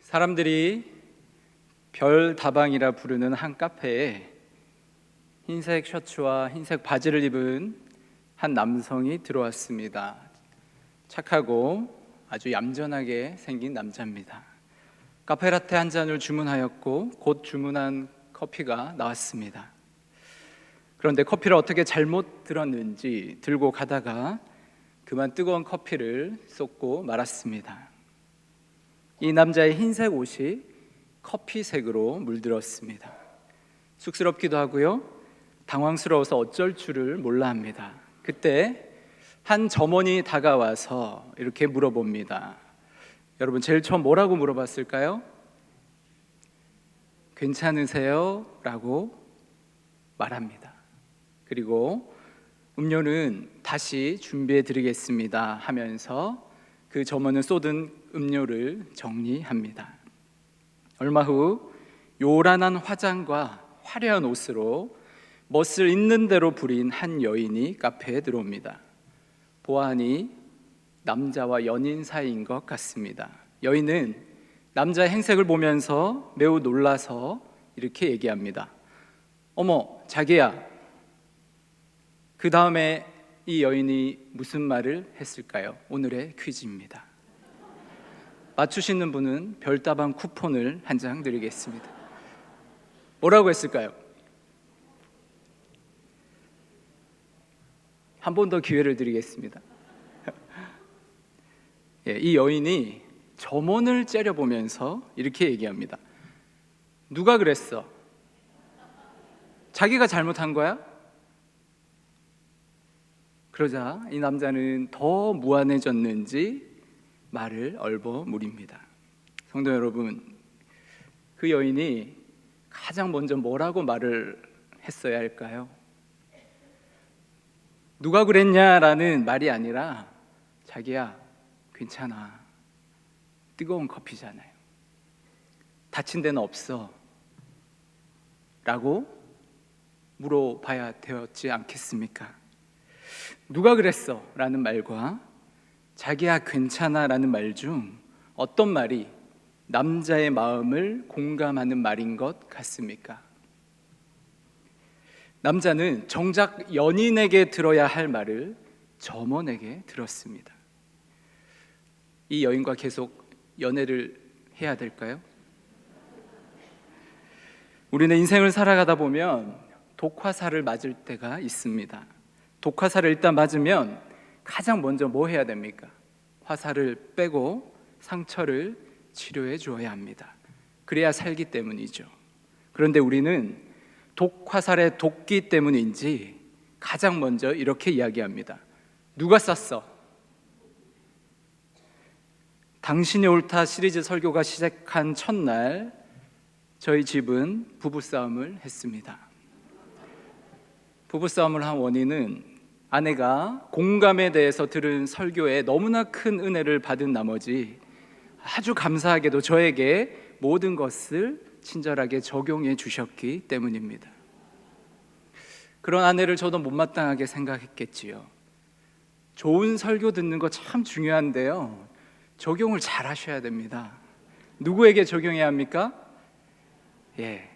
사람들이 별다방이라 부르는 한 카페에 흰색 셔츠와 흰색 바지를 입은 한 남성이 들어왔습니다. 착하고 아주 얌전하게 생긴 남자입니다. 카페라테 한 잔을 주문하였고 곧 주문한 커피가 나왔습니다. 그런데 커피를 어떻게 잘못 들었는지 들고 가다가 그만 뜨거운 커피를 쏟고 말았습니다. 이 남자의 흰색 옷이 커피색으로 물들었습니다. 쑥스럽기도 하고요, 당황스러워서 어쩔 줄을 몰라 합니다. 그때 한 점원이 다가와서 이렇게 물어봅니다. 여러분, 제일 처음 뭐라고 물어봤을까요? 괜찮으세요? 라고 말합니다. 그리고 음료는 다시 준비해 드리겠습니다 하면서 그 점원은 쏟은 음료를 정리합니다. 얼마 후 요란한 화장과 화려한 옷으로 멋을 있는 대로 부린 한 여인이 카페에 들어옵니다. 보아하니 남자와 연인 사이인 것 같습니다. 여인은 남자의 행색을 보면서 매우 놀라서 이렇게 얘기합니다. 어머, 자기야. 그 다음에 이 여인이 무슨 말을 했을까요? 오늘의 퀴즈입니다. 맞추시는 분은 별다방 쿠폰을 한 장 드리겠습니다. 뭐라고 했을까요? 한 번 더 기회를 드리겠습니다. 이 여인이 점원을 째려보면서 이렇게 얘기합니다. 누가 그랬어? 자기가 잘못한 거야? 그러자 이 남자는 더 무안해졌는지 말을 얼버무립니다. 성도 여러분, 그 여인이 가장 먼저 뭐라고 말을 했어야 할까요? 누가 그랬냐라는 말이 아니라 자기야, 괜찮아, 뜨거운 커피잖아요, 다친 데는 없어 라고 물어봐야 되었지 않겠습니까? 누가 그랬어? 라는 말과 자기야 괜찮아 라는 말 중 어떤 말이 남자의 마음을 공감하는 말인 것 같습니까? 남자는 정작 연인에게 들어야 할 말을 점원에게 들었습니다. 이 여인과 계속 연애를 해야 될까요? 우리는 인생을 살아가다 보면 독화살을 맞을 때가 있습니다. 독화살을 일단 맞으면 가장 먼저 뭐 해야 됩니까? 화살을 빼고 상처를 치료해 주어야 합니다. 그래야 살기 때문이죠. 그런데 우리는 독화살의 독기 때문인지 가장 먼저 이렇게 이야기합니다. 누가 쐈어? 당신이 옳다 시리즈 설교가 시작한 첫날 저희 집은 부부싸움을 했습니다. 부부싸움을 한 원인은 아내가 공감에 대해서 들은 설교에 너무나 큰 은혜를 받은 나머지 아주 감사하게도 저에게 모든 것을 친절하게 적용해 주셨기 때문입니다. 그런 아내를 저도 못마땅하게 생각했겠지요. 좋은 설교 듣는 거 참 중요한데요, 적용을 잘 하셔야 됩니다. 누구에게 적용해야 합니까?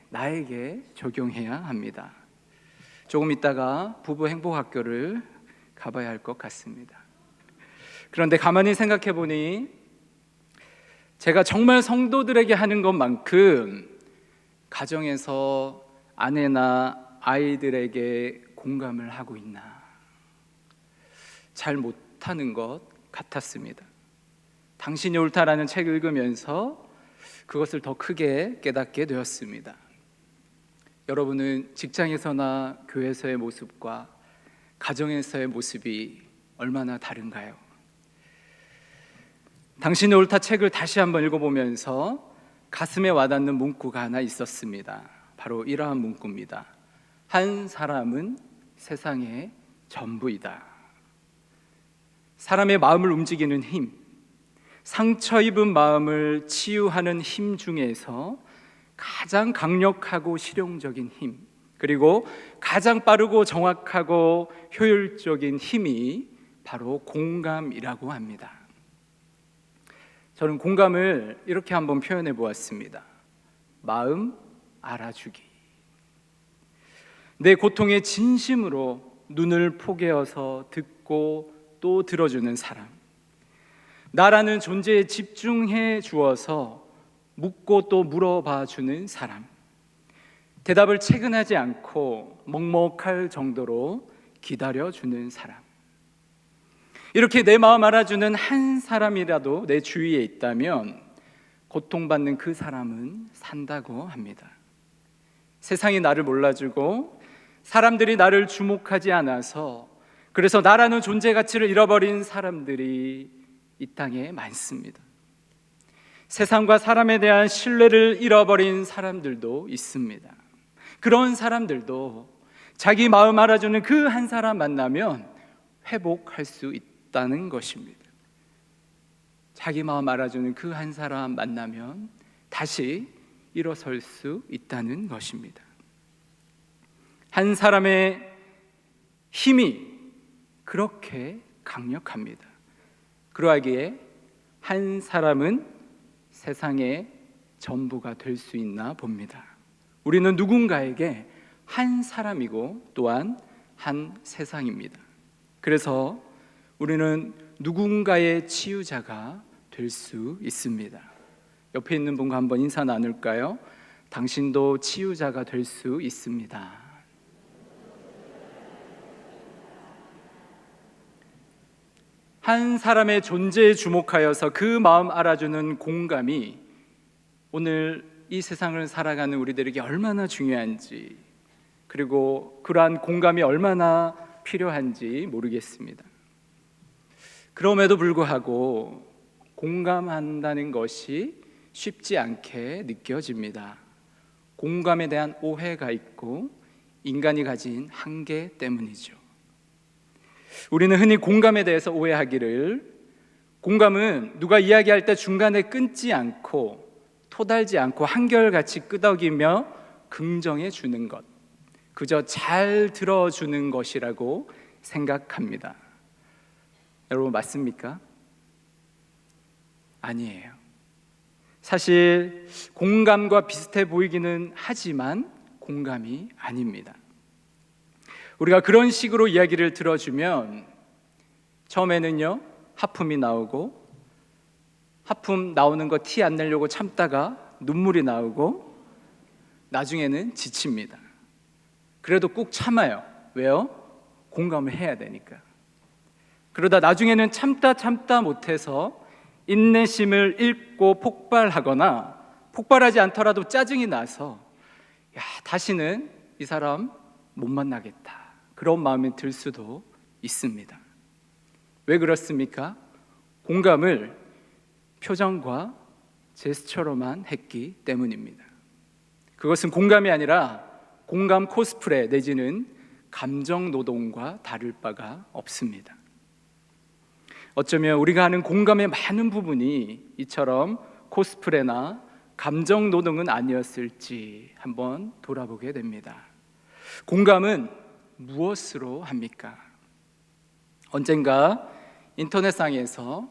나에게 적용해야 합니다. 조금 있다가 부부 행복학교를 가봐야 할 것 같습니다. 그런데 가만히 생각해 보니 제가 정말 성도들에게 하는 것만큼 가정에서 아내나 아이들에게 공감을 하고 있나, 잘 못하는 것 같았습니다. 당신이 옳다라는 책을 읽으면서 그것을 더 크게 깨닫게 되었습니다. 여러분은 직장에서나 교회에서의 모습과 가정에서의 모습이 얼마나 다른가요? 당신이 옳다 책을 다시 한번 읽어보면서 가슴에 와닿는 문구가 하나 있었습니다. 바로 이러한 문구입니다. 한 사람은 세상의 전부이다. 사람의 마음을 움직이는 힘, 상처 입은 마음을 치유하는 힘 중에서 가장 강력하고 실용적인 힘, 그리고 가장 빠르고 정확하고 효율적인 힘이 바로 공감이라고 합니다. 저는 공감을 이렇게 한번 표현해 보았습니다. 마음 알아주기. 내 고통에 진심으로 눈을 포개어서 듣고 또 들어주는 사람, 나라는 존재에 집중해 주어서 묻고 또 물어봐 주는 사람, 대답을 채근하지 않고 먹먹할 정도로 기다려주는 사람. 이렇게 내 마음 알아주는 한 사람이라도 내 주위에 있다면 고통받는 그 사람은 산다고 합니다. 세상이 나를 몰라주고 사람들이 나를 주목하지 않아서, 그래서 나라는 존재 가치를 잃어버린 사람들이 이 땅에 많습니다. 세상과 사람에 대한 신뢰를 잃어버린 사람들도 있습니다. 그런 사람들도 자기 마음 알아주는 그 한 사람 만나면 회복할 수 있다는 것입니다. 자기 마음 알아주는 그 한 사람 만나면 다시 일어설 수 있다는 것입니다. 한 사람의 힘이 그렇게 강력합니다. 그러하기에 한 사람은 세상의 전부가 될 수 있나 봅니다. 우리는 누군가에게 한 사람이고 또한 한 세상입니다. 그래서 우리는 누군가의 치유자가 될 수 있습니다. 옆에 있는 분과 한번 인사 나눌까요? 당신도 치유자가 될 수 있습니다. 한 사람의 존재에 주목하여서 그 마음 알아주는 공감이 오늘 이 세상을 살아가는 우리들에게 얼마나 중요한지, 그리고 그러한 공감이 얼마나 필요한지 모르겠습니다. 그럼에도 불구하고 공감한다는 것이 쉽지 않게 느껴집니다. 공감에 대한 오해가 있고 인간이 가진 한계 때문이죠. 우리는 흔히 공감에 대해서 오해하기를, 공감은 누가 이야기할 때 중간에 끊지 않고 토달지 않고 한결같이 끄덕이며 긍정해 주는 것, 그저 잘 들어주는 것이라고 생각합니다. 여러분 맞습니까? 아니에요. 사실 공감과 비슷해 보이기는 하지만 공감이 아닙니다. 우리가 그런 식으로 이야기를 들어주면 처음에는요, 하품이 나오고, 하품 나오는 거 티 안 내려고 참다가 눈물이 나오고, 나중에는 지칩니다. 그래도 꾹 참아요. 왜요? 공감을 해야 되니까. 그러다 나중에는 참다 못해서 인내심을 잃고 폭발하거나, 폭발하지 않더라도 짜증이 나서 다시는 이 사람 못 만나겠다, 그런 마음이 들 수도 있습니다. 왜 그렇습니까? 공감을 표정과 제스처로만 했기 때문입니다. 그것은 공감이 아니라 공감 코스프레 내지는 감정 노동과 다를 바가 없습니다. 어쩌면 우리가 하는 공감의 많은 부분이 이처럼 코스프레나 감정 노동은 아니었을지 한번 돌아보게 됩니다. 공감은 무엇으로 합니까? 언젠가 인터넷상에서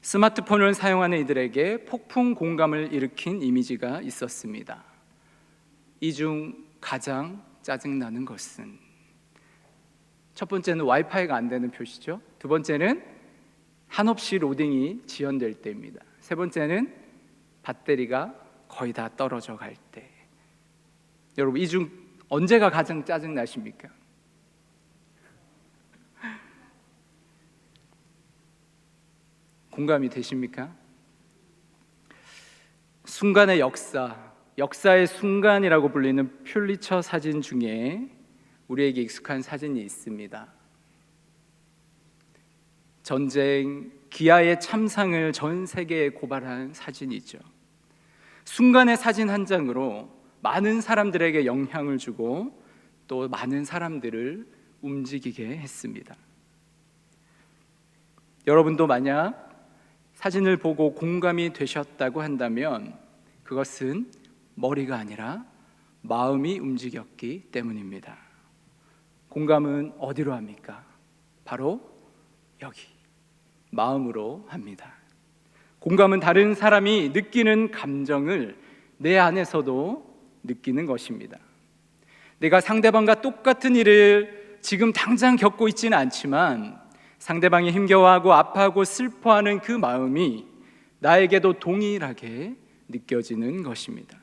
스마트폰을 사용하는 이들에게 폭풍 공감을 일으킨 이미지가 있었습니다. 이 중 가장 짜증나는 것은, 첫 번째는 와이파이가 안 되는 표시죠. 두 번째는 한없이 로딩이 지연될 때입니다. 세 번째는 배터리가 거의 다 떨어져 갈 때. 여러분, 이 중 언제가 가장 짜증나십니까? 공감이 되십니까? 순간의 역사의 순간이라고 불리는 퓰리처 사진 중에 우리에게 익숙한 사진이 있습니다. 전쟁, 기아의 참상을 전 세계에 고발한 사진이죠. 순간의 사진 한 장으로 많은 사람들에게 영향을 주고 또 많은 사람들을 움직이게 했습니다. 여러분도 만약 사진을 보고 공감이 되셨다고 한다면 그것은 머리가 아니라 마음이 움직였기 때문입니다. 공감은 어디로 합니까? 바로 여기, 마음으로 합니다. 공감은 다른 사람이 느끼는 감정을 내 안에서도 느끼는 것입니다. 내가 상대방과 똑같은 일을 지금 당장 겪고 있지는 않지만 상대방이 힘겨워하고 아파하고 슬퍼하는 그 마음이 나에게도 동일하게 느껴지는 것입니다.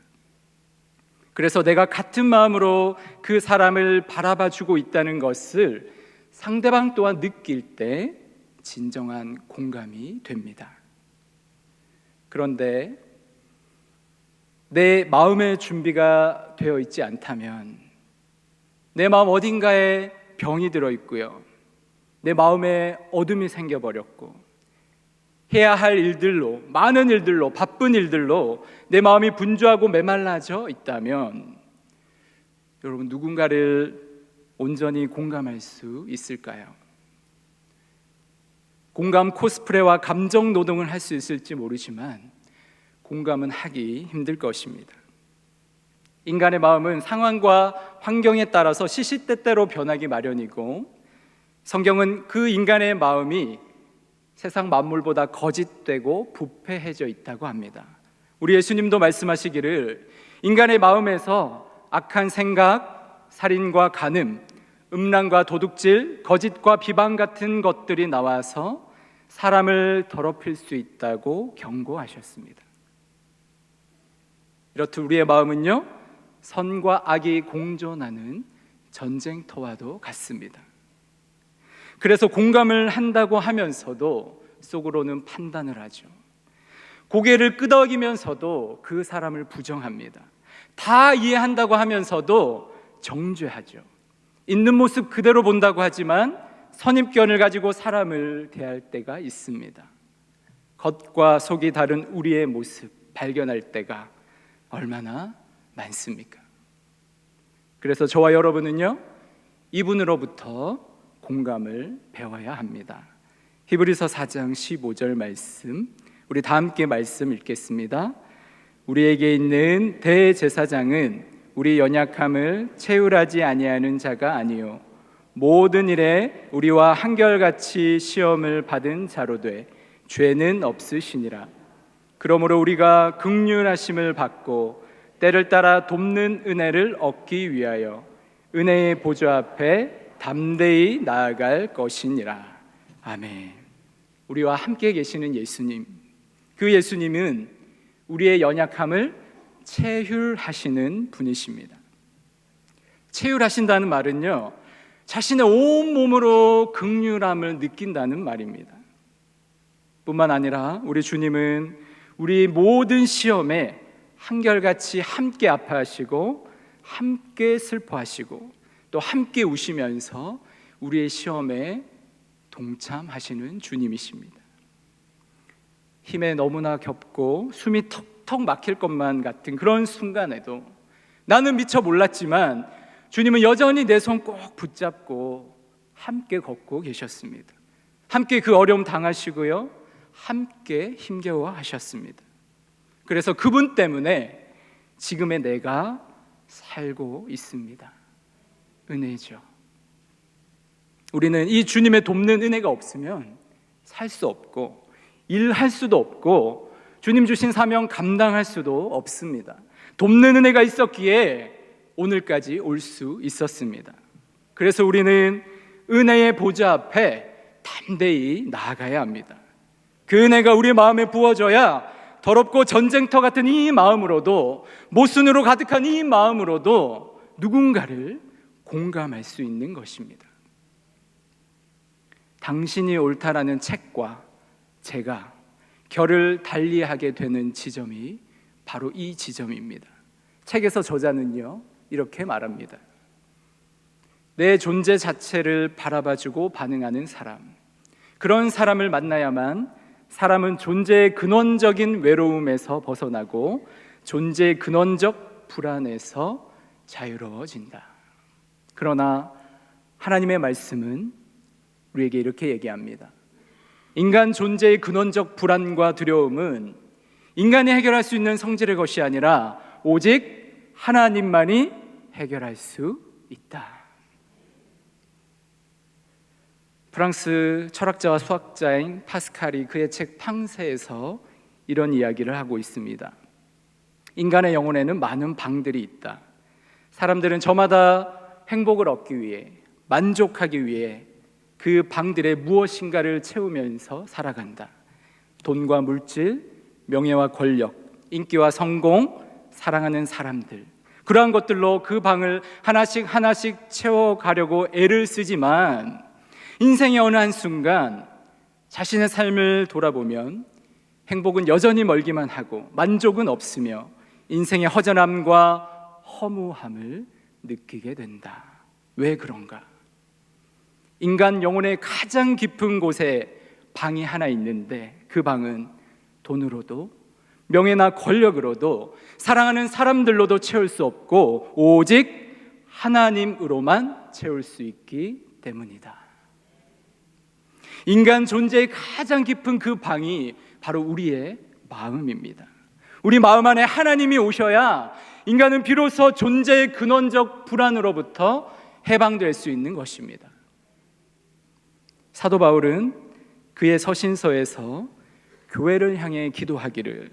그래서 내가 같은 마음으로 그 사람을 바라봐 주고 있다는 것을 상대방 또한 느낄 때 진정한 공감이 됩니다. 그런데 내 마음의 준비가 되어 있지 않다면, 내 마음 어딘가에 병이 들어 있고요, 내 마음에 어둠이 생겨버렸고 해야 할 일들로, 많은 일들로, 바쁜 일들로 내 마음이 분주하고 메말라져 있다면 여러분, 누군가를 온전히 공감할 수 있을까요? 공감 코스프레와 감정 노동을 할 수 있을지 모르지만 공감은 하기 힘들 것입니다. 인간의 마음은 상황과 환경에 따라서 시시때때로 변하기 마련이고, 성경은 그 인간의 마음이 세상 만물보다 거짓되고 부패해져 있다고 합니다. 우리 예수님도 말씀하시기를 인간의 마음에서 악한 생각, 살인과 간음, 음란과 도둑질, 거짓과 비방 같은 것들이 나와서 사람을 더럽힐 수 있다고 경고하셨습니다. 이렇듯 우리의 마음은요, 선과 악이 공존하는 전쟁터와도 같습니다. 그래서 공감을 한다고 하면서도 속으로는 판단을 하죠. 고개를 끄덕이면서도 그 사람을 부정합니다. 다 이해한다고 하면서도 정죄하죠. 있는 모습 그대로 본다고 하지만 선입견을 가지고 사람을 대할 때가 있습니다. 겉과 속이 다른 우리의 모습 발견할 때가 얼마나 많습니까? 그래서 저와 여러분은요, 이분으로부터 공감을 배워야 합니다. 히브리서 4장 15절 말씀, 우리 다 함께 말씀 읽겠습니다. 우리에게 있는 대제사장은 우리 연약함을 체휼하지 아니하는 자가 아니요 모든 일에 우리와 한결같이 시험을 받은 자로 돼 죄는 없으시니라. 그러므로 우리가 긍휼하심을 받고 때를 따라 돕는 은혜를 얻기 위하여 은혜의 보좌 앞에 담대히 나아갈 것이니라. 아멘. 우리와 함께 계시는 예수님, 그 예수님은 우리의 연약함을 체휼하시는 분이십니다. 체휼하신다는 말은요, 자신의 온 몸으로 긍휼함을 느낀다는 말입니다. 뿐만 아니라 우리 주님은 우리 모든 시험에 한결같이 함께 아파하시고 함께 슬퍼하시고 또 함께 우시면서 우리의 시험에 동참하시는 주님이십니다. 힘에 너무나 겹고 숨이 턱턱 막힐 것만 같은 그런 순간에도 나는 미처 몰랐지만 주님은 여전히 내 손 꼭 붙잡고 함께 걷고 계셨습니다. 함께 그 어려움 당하시고요, 함께 힘겨워 하셨습니다. 그래서 그분 때문에 지금의 내가 살고 있습니다. 은혜죠. 우리는 이 주님의 돕는 은혜가 없으면 살 수 없고 일할 수도 없고 주님 주신 사명 감당할 수도 없습니다. 돕는 은혜가 있었기에 오늘까지 올 수 있었습니다. 그래서 우리는 은혜의 보좌 앞에 담대히 나아가야 합니다. 그 은혜가 우리 마음에 부어져야 더럽고 전쟁터 같은 이 마음으로도, 모순으로 가득한 이 마음으로도 누군가를 공감할 수 있는 것입니다. 당신이 옳다라는 책과 제가 결을 달리하게 되는 지점이 바로 이 지점입니다. 책에서 저자는요, 이렇게 말합니다. 내 존재 자체를 바라봐주고 반응하는 사람, 그런 사람을 만나야만 사람은 존재의 근원적인 외로움에서 벗어나고 존재의 근원적 불안에서 자유로워진다. 그러나 하나님의 말씀은 우리에게 이렇게 얘기합니다. 인간 존재의 근원적 불안과 두려움은 인간이 해결할 수 있는 성질의 것이 아니라 오직 하나님만이 해결할 수 있다. 프랑스 철학자와 수학자인 파스칼이 그의 책 팡세에서 이런 이야기를 하고 있습니다. 인간의 영혼에는 많은 방들이 있다. 사람들은 저마다 행복을 얻기 위해, 만족하기 위해 그 방들에 무엇인가를 채우면서 살아간다. 돈과 물질, 명예와 권력, 인기와 성공, 사랑하는 사람들, 그러한 것들로 그 방을 하나씩 하나씩 채워가려고 애를 쓰지만 인생의 어느 한순간 자신의 삶을 돌아보면 행복은 여전히 멀기만 하고 만족은 없으며 인생의 허전함과 허무함을 느끼게 된다. 왜 그런가? 인간 영혼의 가장 깊은 곳에 방이 하나 있는데 그 방은 돈으로도 명예나 권력으로도 사랑하는 사람들로도 채울 수 없고 오직 하나님으로만 채울 수 있기 때문이다. 인간 존재의 가장 깊은 그 방이 바로 우리의 마음입니다. 우리 마음 안에 하나님이 오셔야 인간은 비로소 존재의 근원적 불안으로부터 해방될 수 있는 것입니다. 사도 바울은 그의 서신서에서 교회를 향해 기도하기를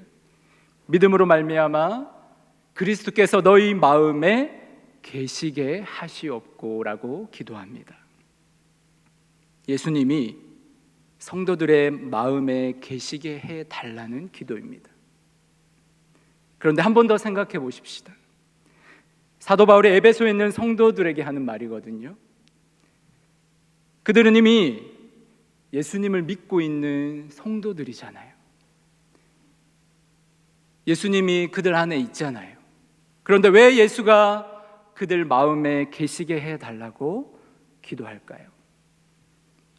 믿음으로 말미암아 그리스도께서 너희 마음에 계시게 하시옵고라고 기도합니다. 예수님이 성도들의 마음에 계시게 해달라는 기도입니다. 그런데 한 번 더 생각해 보십시다. 사도 바울이 에베소에 있는 성도들에게 하는 말이거든요. 그들은 이미 예수님을 믿고 있는 성도들이잖아요. 예수님이 그들 안에 있잖아요. 그런데 왜 예수가 그들 마음에 계시게 해달라고 기도할까요?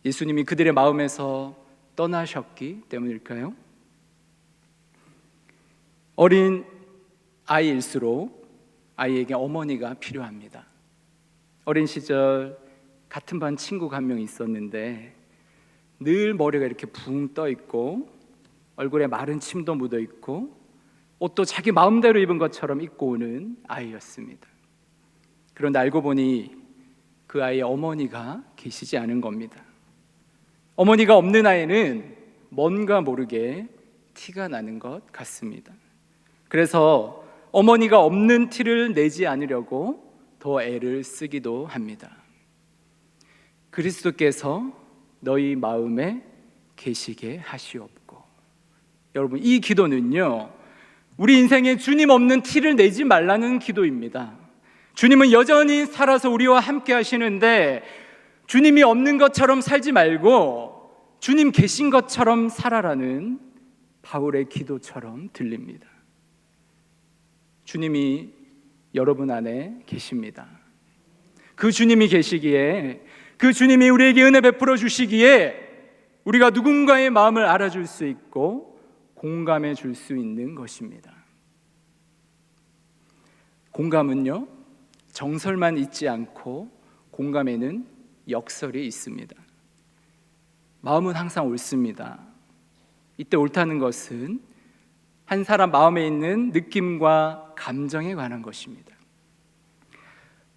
예수님이 그들의 마음에서 떠나셨기 때문일까요? 어린 아이일수록 아이에게 어머니가 필요합니다. 어린 시절 같은 반 친구가 한 명 있었는데 늘 머리가 이렇게 붕 떠 있고 얼굴에 마른 침도 묻어 있고 옷도 자기 마음대로 입은 것처럼 입고 오는 아이였습니다. 그런데 알고 보니 그 아이의 어머니가 계시지 않은 겁니다. 어머니가 없는 아이는 뭔가 모르게 티가 나는 것 같습니다. 그래서 어머니가 없는 티를 내지 않으려고 더 애를 쓰기도 합니다. 그리스도께서 너희 마음에 계시게 하시옵고. 여러분, 이 기도는요, 우리 인생에 주님 없는 티를 내지 말라는 기도입니다. 주님은 여전히 살아서 우리와 함께 하시는데 주님이 없는 것처럼 살지 말고 주님 계신 것처럼 살아라는 바울의 기도처럼 들립니다. 주님이 여러분 안에 계십니다. 그 주님이 계시기에, 그 주님이 우리에게 은혜 베풀어 주시기에 우리가 누군가의 마음을 알아줄 수 있고 공감해 줄 수 있는 것입니다. 공감은요, 정설만 있지 않고 공감에는 역설이 있습니다. 마음은 항상 옳습니다. 이때 옳다는 것은 한 사람 마음에 있는 느낌과 감정에 관한 것입니다.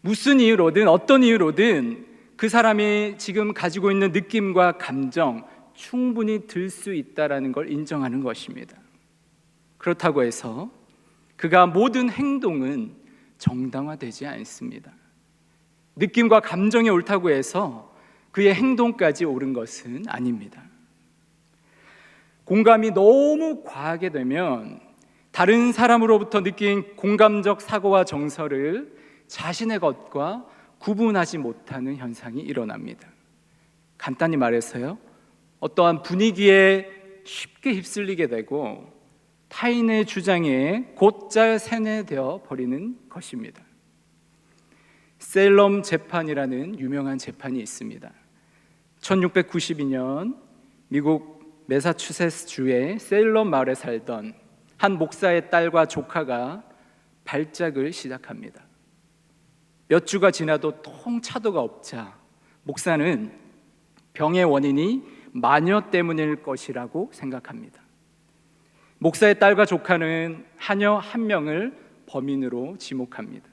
무슨 이유로든 어떤 이유로든 그 사람이 지금 가지고 있는 느낌과 감정 충분히 들 수 있다는 걸 인정하는 것입니다. 그렇다고 해서 그가 모든 행동은 정당화되지 않습니다. 느낌과 감정이 옳다고 해서 그의 행동까지 옳은 것은 아닙니다. 공감이 너무 과하게 되면 다른 사람으로부터 느낀 공감적 사고와 정서를 자신의 것과 구분하지 못하는 현상이 일어납니다. 간단히 말해서요, 어떠한 분위기에 쉽게 휩쓸리게 되고 타인의 주장에 곧잘 세뇌되어 버리는 것입니다. 셀럼 재판이라는 유명한 재판이 있습니다. 1692년 미국 매사추세츠주의 셀럼 마을에 살던 한 목사의 딸과 조카가 발작을 시작합니다. 몇 주가 지나도 통 차도가 없자 목사는 병의 원인이 마녀 때문일 것이라고 생각합니다. 목사의 딸과 조카는 하녀 한 명을 범인으로 지목합니다.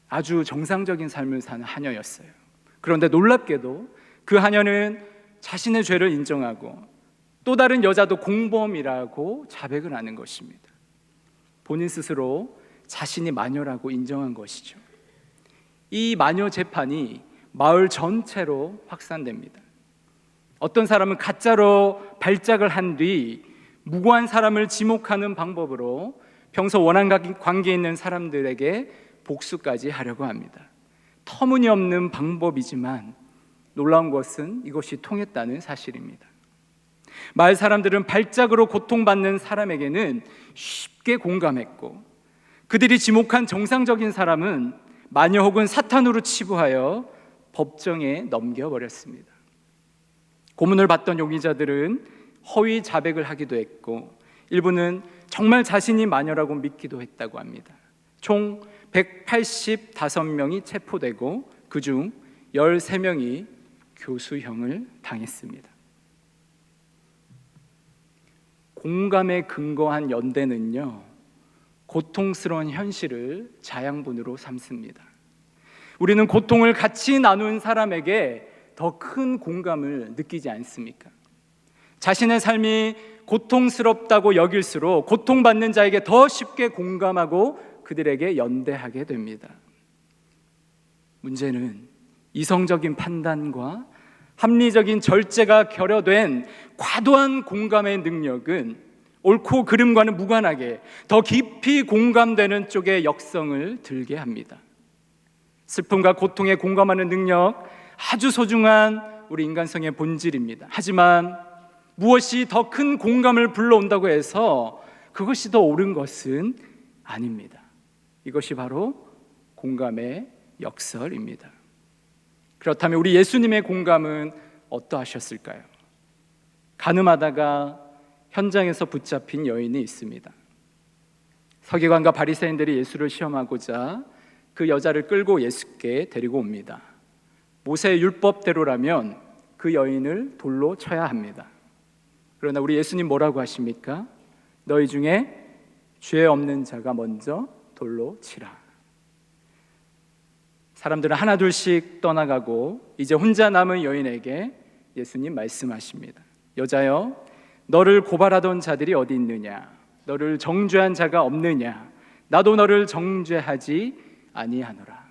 아주 정상적인 삶을 사는 하녀였어요. 그런데 놀랍게도 그 하녀는 자신의 죄를 인정하고 또 다른 여자도 공범이라고 자백을 하는 것입니다. 본인 스스로 자신이 마녀라고 인정한 것이죠. 이 마녀 재판이 마을 전체로 확산됩니다. 어떤 사람은 가짜로 발작을 한 뒤 무고한 사람을 지목하는 방법으로 평소 원한 관계에 있는 사람들에게 복수까지 하려고 합니다. 터무니없는 방법이지만 놀라운 것은 이것이 통했다는 사실입니다. 마을 사람들은 발작으로 고통받는 사람에게는 쉽게 공감했고, 그들이 지목한 정상적인 사람은 마녀 혹은 사탄으로 치부하여 법정에 넘겨버렸습니다. 고문을 받던 용의자들은 허위 자백을 하기도 했고, 일부는 정말 자신이 마녀라고 믿기도 했다고 합니다. 총 185명이 체포되고 그중 13명이 교수형을 당했습니다. 공감에 근거한 연대는요, 고통스러운 현실을 자양분으로 삼습니다. 우리는 고통을 같이 나눈 사람에게 더 큰 공감을 느끼지 않습니까? 자신의 삶이 고통스럽다고 여길수록 고통받는 자에게 더 쉽게 공감하고 그들에게 연대하게 됩니다. 문제는 이성적인 판단과 합리적인 절제가 결여된 과도한 공감의 능력은 옳고 그름과는 무관하게 더 깊이 공감되는 쪽의 역성을 들게 합니다. 슬픔과 고통에 공감하는 능력, 아주 소중한 우리 인간성의 본질입니다. 하지만 무엇이 더 큰 공감을 불러온다고 해서 그것이 더 옳은 것은 아닙니다. 이것이 바로 공감의 역설입니다. 그렇다면 우리 예수님의 공감은 어떠하셨을까요? 가늠하다가 현장에서 붙잡힌 여인이 있습니다. 서기관과 바리새인들이 예수를 시험하고자 그 여자를 끌고 예수께 데리고 옵니다. 모세의 율법대로라면 그 여인을 돌로 쳐야 합니다. 그러나 우리 예수님 뭐라고 하십니까? 너희 중에 죄 없는 자가 먼저 돌로 치라. 사람들은 하나둘씩 떠나가고 이제 혼자 남은 여인에게 예수님 말씀하십니다. 여자여, 너를 고발하던 자들이 어디 있느냐? 너를 정죄한 자가 없느냐? 나도 너를 정죄하지 아니하노라.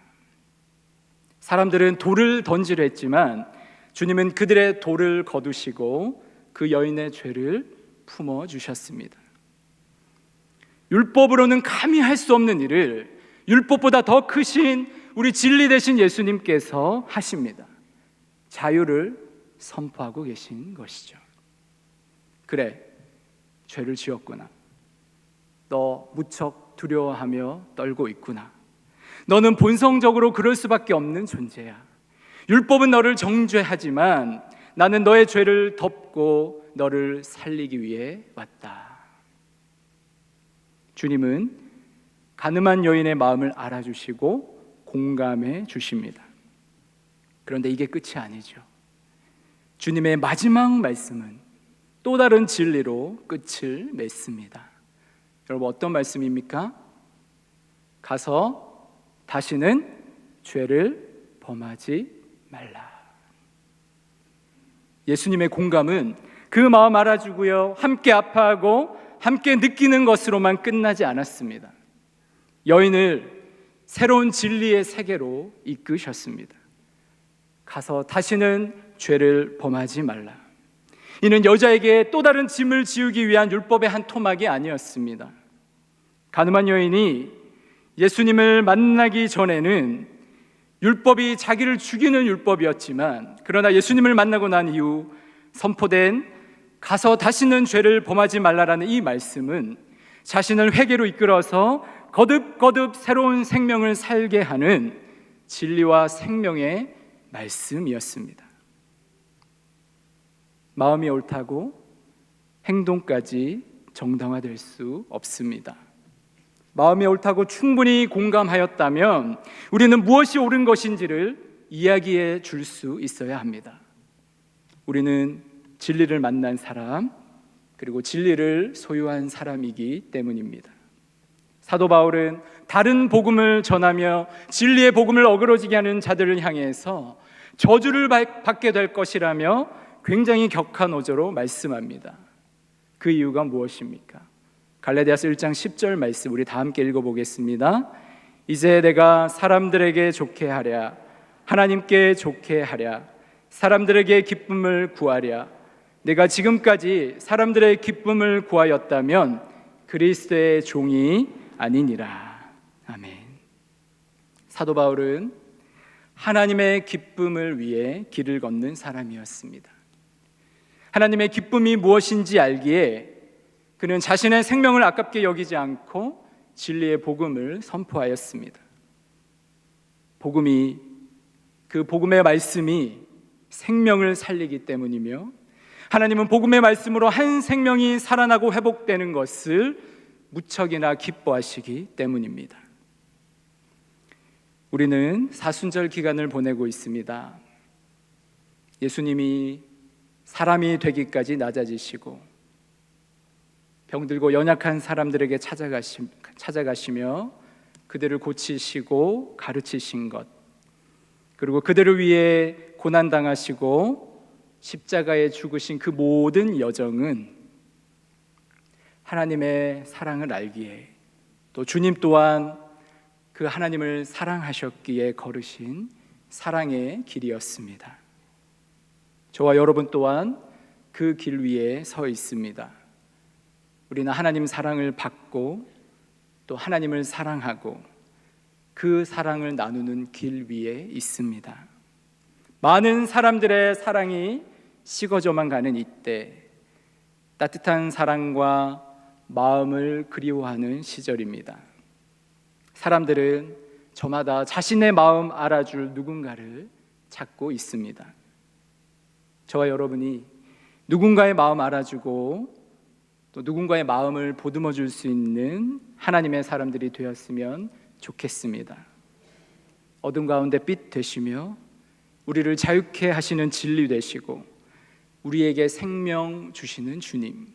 사람들은 돌을 던지려 했지만 주님은 그들의 돌을 거두시고 그 여인의 죄를 품어주셨습니다. 율법으로는 감히 할 수 없는 일을 율법보다 더 크신 우리 진리 되신 예수님께서 하십니다. 자유를 선포하고 계신 것이죠. 그래, 죄를 지었구나. 너 무척 두려워하며 떨고 있구나. 너는 본성적으로 그럴 수밖에 없는 존재야. 율법은 너를 정죄하지만 나는 너의 죄를 덮고 너를 살리기 위해 왔다. 주님은 가늠한 여인의 마음을 알아주시고 공감해 주십니다. 그런데 이게 끝이 아니죠. 주님의 마지막 말씀은 또 다른 진리로 끝을 맺습니다. 여러분, 어떤 말씀입니까? 가서 다시는 죄를 범하지 말라. 예수님의 공감은 그 마음 알아주고요, 함께 아파하고 함께 느끼는 것으로만 끝나지 않았습니다. 여인을 새로운 진리의 세계로 이끄셨습니다. 가서 다시는 죄를 범하지 말라. 이는 여자에게 또 다른 짐을 지우기 위한 율법의 한 토막이 아니었습니다. 가늠한 여인이 예수님을 만나기 전에는 율법이 자기를 죽이는 율법이었지만, 그러나 예수님을 만나고 난 이후 선포된 가서 다시는 죄를 범하지 말라라는 이 말씀은 자신을 회개로 이끌어서 거듭거듭 새로운 생명을 살게 하는 진리와 생명의 말씀이었습니다. 마음이 옳다고 행동까지 정당화될 수 없습니다. 마음이 옳다고 충분히 공감하였다면 우리는 무엇이 옳은 것인지를 이야기해 줄 수 있어야 합니다. 우리는 진리를 만난 사람, 그리고 진리를 소유한 사람이기 때문입니다. 사도 바울은 다른 복음을 전하며 진리의 복음을 어그러지게 하는 자들을 향해서 저주를 받게 될 것이라며 굉장히 격한 어조로 말씀합니다. 그 이유가 무엇입니까? 갈라디아서 1장 10절 말씀 우리 다 함께 읽어보겠습니다. 이제 내가 사람들에게 좋게 하랴, 하나님께 좋게 하랴, 사람들에게 기쁨을 구하랴. 내가 지금까지 사람들의 기쁨을 구하였다면 그리스도의 종이 아니니라. 아멘. 사도 바울은 하나님의 기쁨을 위해 길을 걷는 사람이었습니다. 하나님의 기쁨이 무엇인지 알기에 그는 자신의 생명을 아깝게 여기지 않고 진리의 복음을 선포하였습니다. 그 복음의 말씀이 생명을 살리기 때문이며, 하나님은 복음의 말씀으로 한 생명이 살아나고 회복되는 것을 무척이나 기뻐하시기 때문입니다. 우리는 사순절 기간을 보내고 있습니다. 예수님이 사람이 되기까지 낮아지시고 병들고 연약한 사람들에게 찾아가시며 그들을 고치시고 가르치신 것, 그리고 그들을 위해 고난당하시고 십자가에 죽으신 그 모든 여정은 하나님의 사랑을 알기에, 또 주님 또한 그 하나님을 사랑하셨기에 걸으신 사랑의 길이었습니다. 저와 여러분 또한 그 길 위에 서 있습니다. 우리는 하나님 사랑을 받고 또 하나님을 사랑하고 그 사랑을 나누는 길 위에 있습니다. 많은 사람들의 사랑이 식어져만 가는 이때, 따뜻한 사랑과 마음을 그리워하는 시절입니다. 사람들은 저마다 자신의 마음 알아줄 누군가를 찾고 있습니다. 저와 여러분이 누군가의 마음 알아주고 또 누군가의 마음을 보듬어 줄 수 있는 하나님의 사람들이 되었으면 좋겠습니다. 어둠 가운데 빛 되시며 우리를 자유케 하시는 진리 되시고 우리에게 생명 주시는 주님,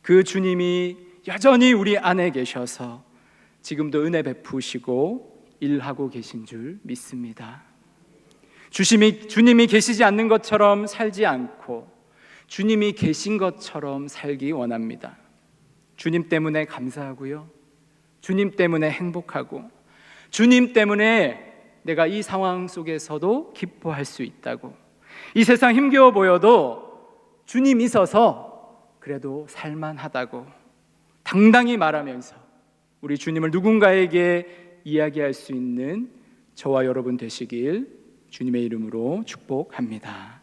그 주님이 여전히 우리 안에 계셔서 지금도 은혜 베푸시고 일하고 계신 줄 믿습니다. 주님이 계시지 않는 것처럼 살지 않고 주님이 계신 것처럼 살기 원합니다. 주님 때문에 감사하고요, 주님 때문에 행복하고, 주님 때문에 내가 이 상황 속에서도 기뻐할 수 있다고, 이 세상 힘겨워 보여도 주님 있어서 그래도 살만하다고 당당히 말하면서 우리 주님을 누군가에게 이야기할 수 있는 저와 여러분 되시길 주님의 이름으로 축복합니다.